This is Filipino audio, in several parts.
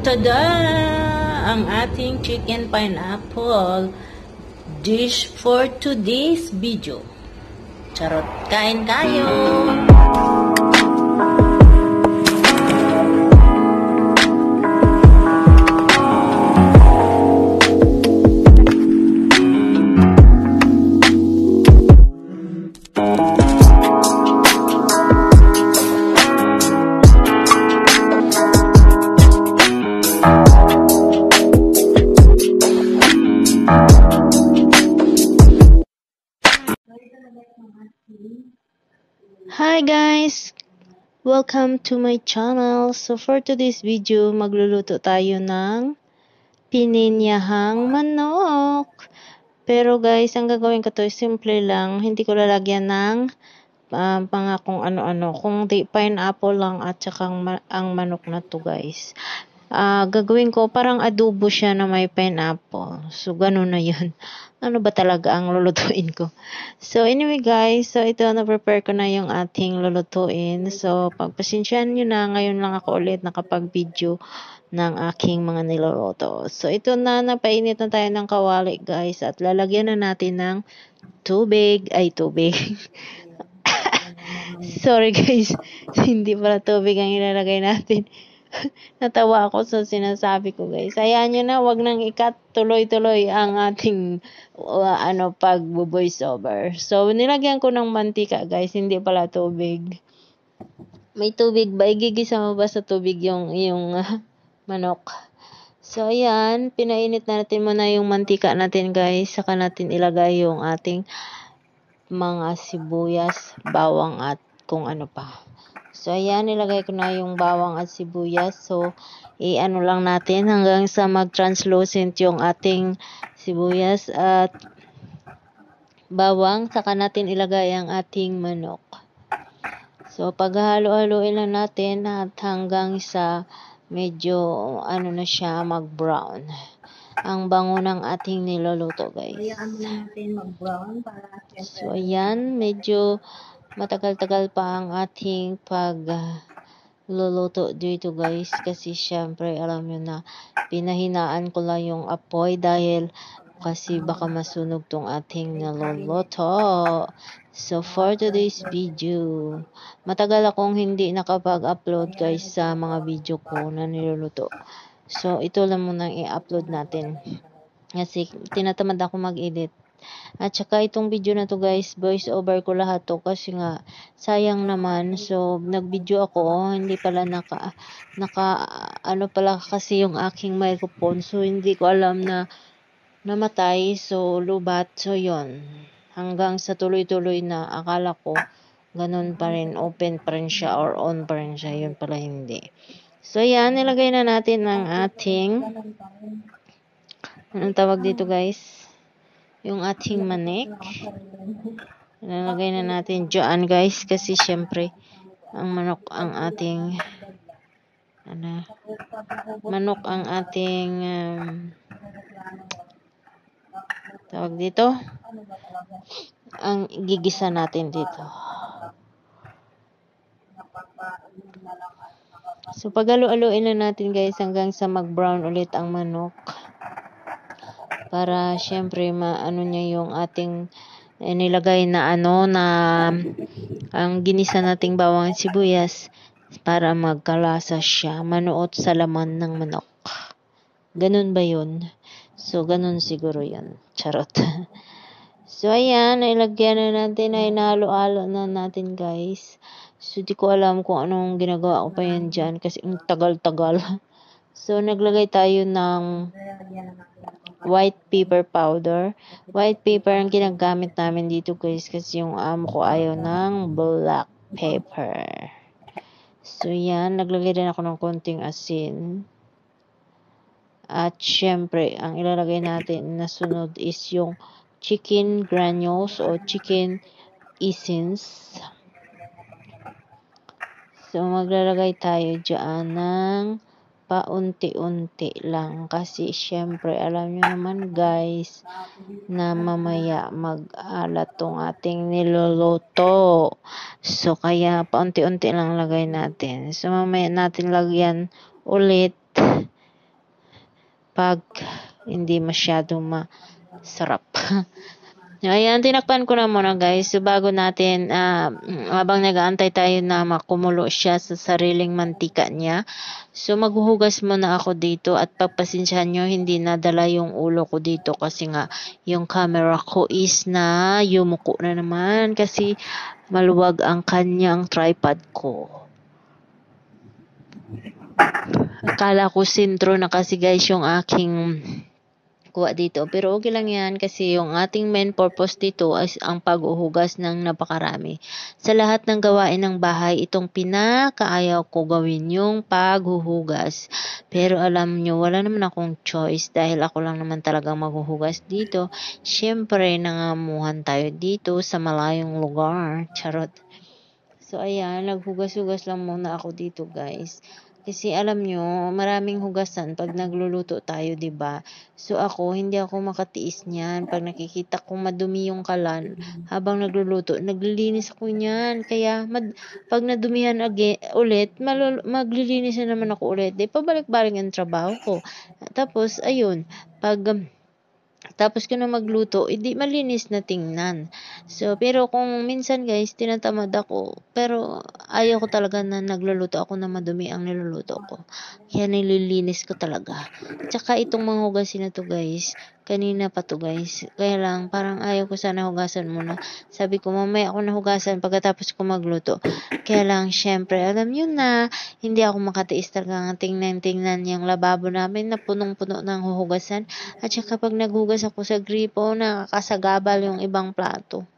Tada! Ang ating chicken pineapple dish for today's video. Charot, kain kayo! Hi guys! Welcome to my channel. So for today's video, magluluto tayo ng pininyahang manok. Pero guys, ang gagawin ko to simple lang. Hindi ko lalagyan ng mga kung ano-ano. Kung di pineapple lang at saka ang manok na to guys. Gagawin ko parang adobo siya na may pineapple. So, ganun na yun. Ano ba talaga ang lulutuin ko? So, anyway guys, so ito na-prepare ko na yung ating lulutuin. So, pagpasensyahan nyo na, ngayon lang ako ulit nakapag-video ng aking mga niluluto. So, ito na, napainit na tayo ng kawali guys. At lalagyan na natin ng tubig. Sorry guys, hindi pala tubig ang ilalagay natin. Natawa ako sa sinasabi ko guys. Hayaan nyo na, wag nang ikat, tuloy-tuloy ang ating pag-voice over. So, nilagyan ko ng mantika guys, hindi pala tubig. May tubig ba? Igigisa mo ba sa tubig yung manok? So, ayan, pinainit natin muna yung mantika natin guys. Saka natin ilagay yung ating mga sibuyas, bawang at kung ano pa. So, ayan, nilagay ko na yung bawang at sibuyas. So, i-ano lang natin hanggang sa mag-translucent yung ating sibuyas at bawang. Saka natin ilagay ang ating manok. So, paghalo-haloin lang natin at hanggang sa medyo, na siya, mag-brown. Ang bango ng ating niluluto, guys. So, ayan, medyo matagal-tagal pa ang ating pagluluto dito guys, kasi syempre alam nyo na pinahinaan ko lang yung apoy dahil kasi baka masunog tong ating niluluto. So for today's video, matagal akong hindi nakapag-upload guys sa mga video ko na niluluto. So ito lang muna i-upload natin kasi tinatamad ako mag-edit. At saka itong video na to guys, voice over ko lahat to kasi nga sayang naman. So nag-video ako, hindi pala pala kasi yung aking microphone. So hindi ko alam na namatay. So lubat. So yon. Hanggang sa tuloy-tuloy na akala ko ganun pa rin, open pa rin siya or on pa rin siya. Yun pala hindi. So yan, nilagay na natin ang ating anong tawag dito guys? Yung ating manik. Nalagay na natin dyan guys kasi syempre ang manok ang ating tawag dito ang gigisa natin dito. So pag-alo-aloin na natin guys hanggang sa mag-brown ulit ang manok. Para syempre maano niya yung ating nilagay na ang ginisa nating bawang at sibuyas para magkalasa siya, manuot sa laman ng manok. Ganun ba yun? So ganun siguro yun. Charot. So ayan, ilagyan na natin, ay nahalo-halo na natin guys. So di ko alam kung anong ginagawa ko pa yan dyan kasi ang tagal-tagal. So naglagay tayo ng white pepper powder. White pepper ang ginagamit namin dito guys kasi yung amo ko ayaw ng black pepper. So yan, naglagay din ako ng konting asin. At syempre, ang ilalagay natin na sunod is yung chicken granules o chicken essence. So maglalagay tayo dyan ng paunti-unti lang kasi syempre alam nyo naman guys na mamaya mag-alat tong ating niluluto. So kaya paunti-unti lang lagay natin. So mamaya natin lagyan ulit pag hindi masyadong masarap. Ayan, tinakpan ko na muna guys. So, bago natin, habang nag-aantay tayo na makumulo siya sa sariling mantika niya. So, maghuhugas muna ako dito at pagpasensyahan nyo, hindi nadala yung ulo ko dito kasi nga, yung camera ko is na yumuko na naman kasi maluwag ang kanyang tripod ko. Akala ko sintro na kasi guys yung aking kuha dito. Pero okay lang yan kasi yung ating main purpose dito ay ang paghuhugas ng napakarami. Sa lahat ng gawain ng bahay, itong pinakaayaw ko gawin yung paghuhugas. Pero alam nyo, wala naman akong choice dahil ako lang naman talagang maghuhugas dito. Siyempre, nangamuhan tayo dito sa malayong lugar. Charot. So, ayan, naghugas-hugas lang muna ako dito, guys. Kasi alam nyo, maraming hugasan pag nagluluto tayo, 'di ba? So ako, hindi ako makatiis niyan. Pag nakikita kong madumi yung kalan habang nagluluto, naglilinis ako niyan. Kaya pag nadumihan ulit, maglilinis na naman ako ulit. Di pabalik-balik ang trabaho ko. Tapos ayun, tapos ko na magluto, hindi malinis na tingnan. So, pero kung minsan guys, tinatamad ako. Pero ayaw ko talaga na nagluluto ako na madumi ang niluluto ko. Kaya nililinis ko talaga. Tsaka itong mga hugasin na to guys, kanina pa to guys. Kaya lang, parang ayaw ko sana hugasan muna. Sabi ko, mamaya ako na hugasan pagkatapos ko magluto. Kaya lang, syempre, alam nyo na, hindi ako makatiis talaga tingnan yung lababo namin na punong-puno ng huhugasan. At saka pag naghugas ako sa gripo, nakakasagabal yung ibang plato.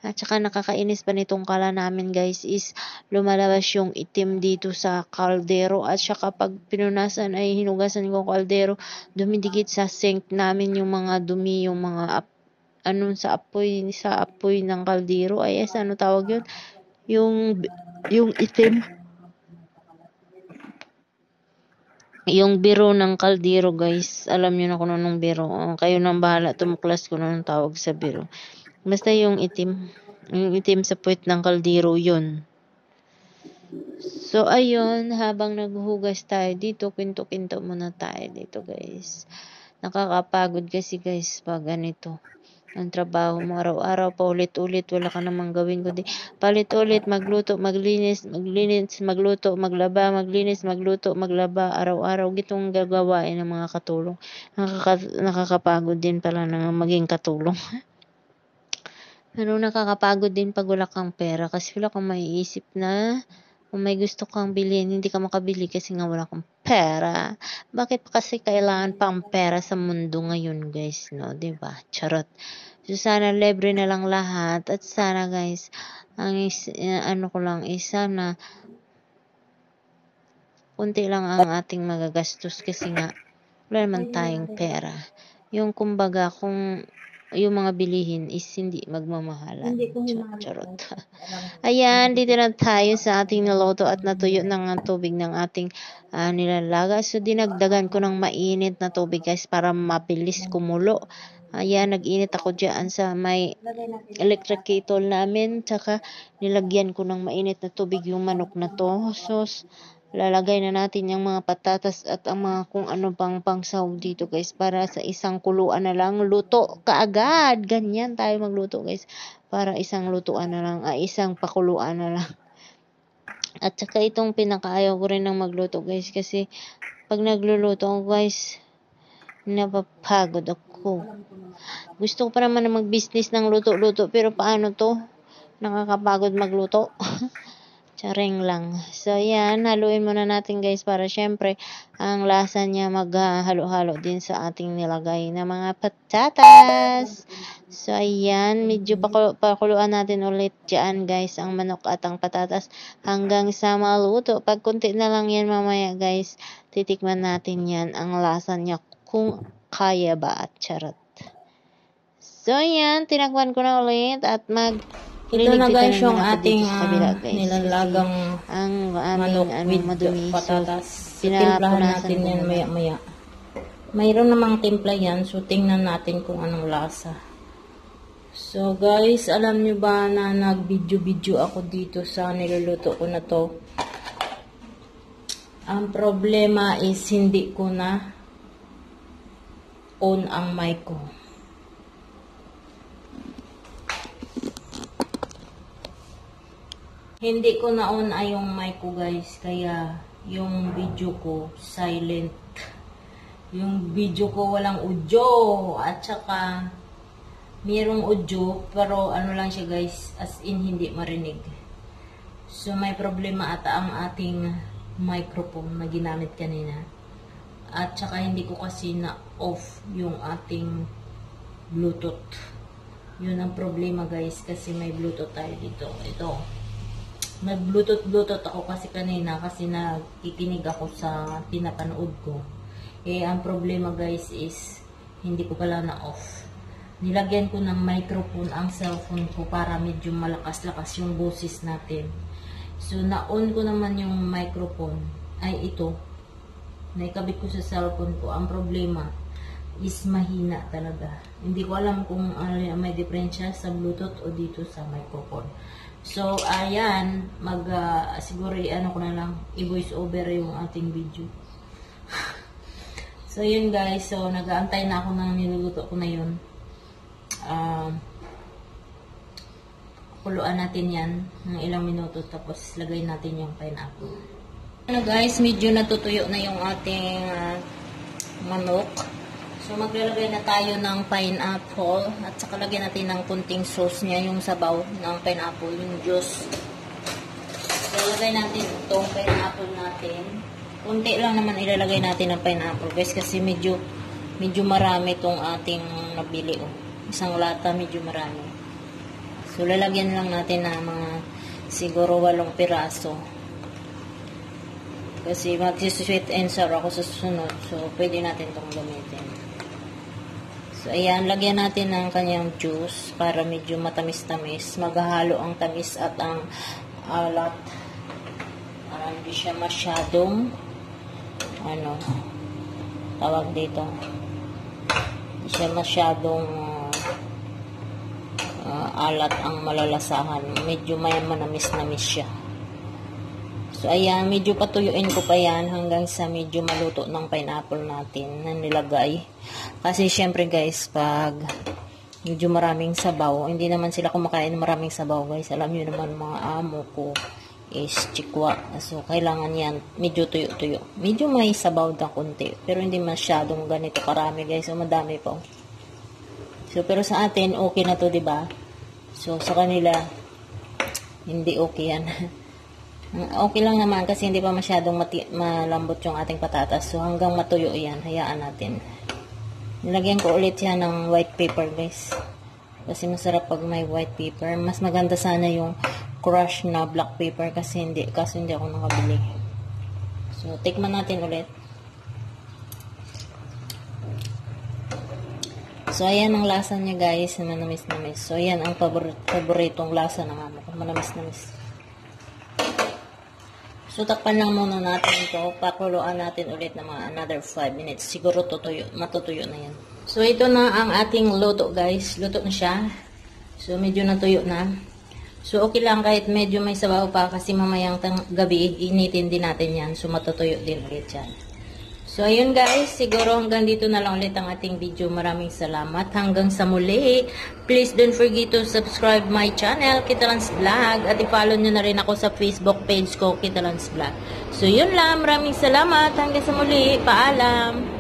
At saka nakakainis pa nitong kala namin guys is lumalabas yung itim dito sa kaldero. At saka pag pinunasan ay hinugasan ko kaldero, dumidikit sa sink namin yung mga dumi, yung mga sa apoy ng kaldero. Ay, ano tawag yun? Yung itim. Yung biro ng kaldero guys, alam nyo na kung anong biro. Kayo nang bahala, tumuklas ko na ng tawag sa biro. Basta yung itim sa puwet ng kaldero yun. So ayun, habang naghuhugas tayo dito, kwento-kwento muna tayo dito guys. Nakakapagod kasi guys pag ganito. Ang trabaho mo araw-araw pa ulit-ulit, wala ka namang gawin kundi palit-ulit, magluto, maglinis, magluto, maglaba, maglinis, magluto, maglaba, araw-araw gitong gagawain ng mga katulong. Nakakapagod din pala na maging katulong. Pero nakakapagod din pag wala kang pera kasi wala kang maiisip na kung may gusto kang bilhin, hindi ka makabili kasi nga wala kang pera. Bakit pa kasi kailangan pang pera sa mundo ngayon, guys, no? 'Di ba? Charot. So, sana libre na lang lahat at sana, guys, ano ko lang is sana kunti lang ang ating magagastos kasi nga wala naman tayong pera. Yung kumbaga, kung yung mga bilihin is hindi magmamahalan. Charot. Ayan, dito na tayo sa ating niloto at natuyo ng tubig ng ating nilalaga. So, dinagdagan ko ng mainit na tubig guys para mabilis kumulo. Ayan, nag-init ako dyan sa may electric kettle namin. Tsaka, nilagyan ko ng mainit na tubig yung manok na to. So, lalagay na natin yung mga patatas at ang mga kung ano pang pangsahog dito guys para sa isang kuluan na lang luto kaagad. Ganyan tayo magluto guys para isang lutuan na lang, isang pakuluan na lang. At saka itong pinakaayaw ko rin ng magluto guys kasi pag nagluluto ako guys napapagod ako. Gusto ko pa naman na mag-business ng luto-luto pero paano to? Nakakapagod magluto. Charing lang. So, yan. Haluin muna natin guys para syempre ang lasa niya maghalo-halo din sa ating nilagay na mga patatas. So, ayan. Medyo pakuluan natin ulit dyan guys ang manok at ang patatas hanggang sa maluto. Pag kunti na lang yan mamaya guys, titikman natin yan ang lasa niya kung kaya ba at charot. So, yan. Tinakpan ko na ulit at ito na guys yung ating kabila, guys. nilalagang manok with madumi. patatas. So, timplahan natin yan maya-maya. Mayroon namang timpla yan. So, tingnan natin kung anong lasa. So, guys, alam nyo ba na nag-video ako dito sa niluluto ko na to? Ang problema is hindi ko na on ang mic ko. Hindi ko na-on ay yung mic ko guys, kaya yung video ko silent. Yung video ko walang audio, at saka mayroong audio pero ano lang siya guys, as in hindi marinig. So may problema ata ang ating microphone na ginamit kanina. At saka hindi ko kasi na-off yung ating Bluetooth. Yun ang problema guys, kasi may Bluetooth tayo dito. Ito. May Bluetooth ako kasi kanina, kasi nakikinig ako sa pinapanood ko. Ang problema guys is hindi ko pala na-off. Nilagyan ko ng microphone ang cellphone ko para medyo malakas-lakas yung boses natin. So na-on ko naman yung microphone, ay ito. Naikabit ko sa cellphone ko. Ang problema is mahina talaga. Hindi ko alam kung may diferensya sa Bluetooth o dito sa microphone. So, ayan, siguro ko na lang, i-voice over yung ating video. So, yun guys, so, nag-aantay na ako ng niluluto ko na yun. Kuluan natin yan ng ilang minuto, tapos lagay natin yung pineapple. Ano guys, medyo natutuyo na yung ating manok. So, maglalagay na tayo ng pineapple at saka lagyan natin ng kunting sauce niya, yung sabaw ng pineapple, yung juice. So, ilalagay natin itong pineapple natin. Kunti lang naman ilalagay natin ng pineapple guys, kasi medyo marami itong ating nabili. Oh. Isang lata, medyo marami. So, lalagyan lang natin ng mga siguro 8 piraso. Kasi mag-sweet and sour ako sa susunod. So, pwede natin itong gamitin. So, ayan, lagyan natin ng kanyang juice para medyo matamis-tamis. Maghahalo ang tamis at ang alat. Para hindi siya masyadong tawag dito. Hindi siya masyadong alat ang malalasahan. Medyo may manamis-namis siya. So, ayan, medyo patuyuin ko pa yan hanggang sa medyo maluto ng pineapple natin na nilagay. Kasi, syempre guys, pag medyo maraming sabaw, hindi naman sila kumakain ng maraming sabaw, guys. Alam nyo naman, mga amo ko is chikwa. So, kailangan yan, medyo tuyo-tuyo. Medyo may sabaw na kunti, pero hindi masyadong ganito karami, guys. So, madami pa. So, pero sa atin, okay na to, diba? So, sa kanila, hindi okay yan. Okay lang naman kasi hindi pa masyadong malambot yung ating patatas. So, hanggang matuyo yan, hayaan natin. Nilagyan ko ulit yan ng white paper, guys. Kasi masarap pag may white paper. Mas maganda sana yung crush na black paper kasi hindi ako nakabili. So, tikman natin ulit. So, ayan ang lasa niya, guys. Manamis-namis. So, ayan ang paboritong lasa ng amo ko. Manamis-namis. So, takpan lang muna natin ito. Pakuluan natin ulit ng mga another 5 minutes. Siguro matutuyo na yan. So, ito na ang ating luto, guys. Luto na siya. So, medyo natuyo na. So, okay lang kahit medyo may sabaw pa kasi mamayang gabi, initin din natin yan. So, matutuyo din ulit yan. So, ayun guys, siguro hanggang dito na lang ulit ang ating video. Maraming salamat. Hanggang sa muli. Please don't forget to subscribe my channel, Kitalans Vlog. At i-follow nyo na rin ako sa Facebook page ko, Kitalans Vlog. So, yun lang. Maraming salamat. Hanggang sa muli. Paalam.